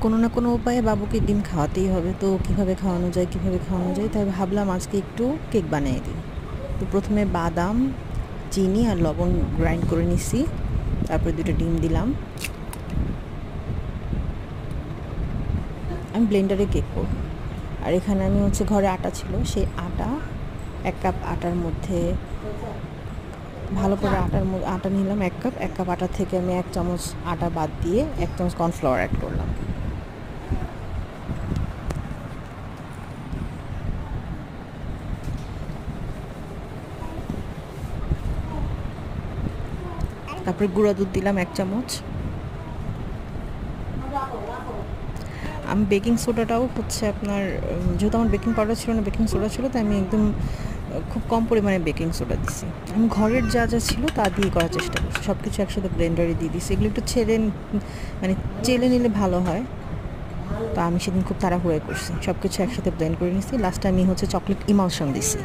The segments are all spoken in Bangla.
কোনো না কোনো উপায়ে বাবুকে ডিম খাওয়াতেই হবে, তো কীভাবে খাওয়ানো যায় তাই ভাবলাম আজকে একটু কেক বানিয়ে দিই। তো প্রথমে বাদাম, চিনি আর লবণ গ্রাইন্ড করে নিছি, তারপরে 2টা ডিম দিলাম। আমি ব্লেন্ডারে কেক করব। আর এখানে আমি ঘরে আটা ছিল, সেই আটা 1 কাপ আটার মধ্যে ভালো করে আটা নিলাম 1 কাপ আটা থেকে আমি 1 চামচ আটা বাদ দিয়ে 1 চামচ কর্নফ্লাওয়ার অ্যাড করলাম। তারপরে গুঁড়া দুধ দিলাম 1 চামচ। আমি বেকিং সোডাটাও আপনার যেহেতু আমার বেকিং পাউডার ছিল না, বেকিং সোডা ছিল, তাই আমি একদম খুব কম পরিমাণে বেকিং সোডা দিছি। আমি ঘরের যা ছিল তা দিয়ে করার চেষ্টা করছি, সব কিছু একসাথে ব্লেন্ডারে দিয়ে দিছি। এগুলো একটু চেলে নিলে ভালো হয়। তো আমি সেদিন খুব তাড়াহুড়োয় করছি, সব কিছু একসাথে ব্লেন্ড করে নিছি। লাস্টে আমি চকলেট ইমালশন দিছি।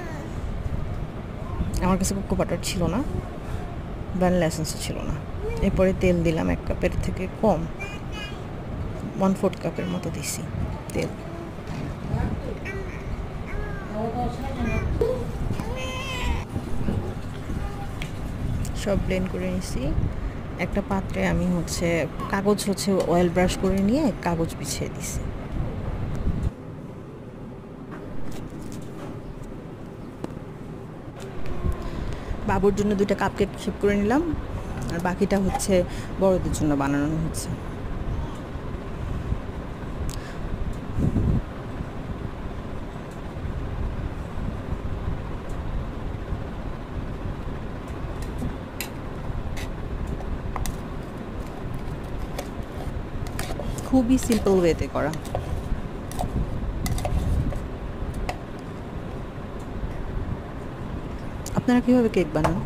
আমার কাছে কোকো বাটার ছিল না, ভ্যানিলা এসেন্সও ছিল না। এরপরে তেল দিলাম 1 কাপের থেকে কম, 1/4 কাপের মতো দিছি তেল। সব ব্লেন্ড করে নিছি। একটা পাত্রে আমি কাগজ অয়েল ব্রাশ করে নিয়ে কাগজ বিছিয়ে দিছি। বাবুর জন্য 2টা কাপকেক শেপ করে নিলাম, আর বাকিটা বড়দের জন্য বানানো হচ্ছে। খুবই সিম্পল ওয়েতে করা। আপনারা কীভাবে কেক বানান?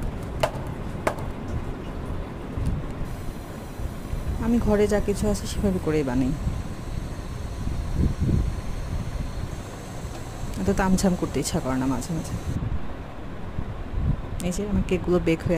আমি ঘরে যা কিছু আছে সেভাবে করেই বানাই, এত তামঝাম করতে ইচ্ছা করে না মাঝে মাঝে। এই যে আমার কেকগুলো বেক হয়ে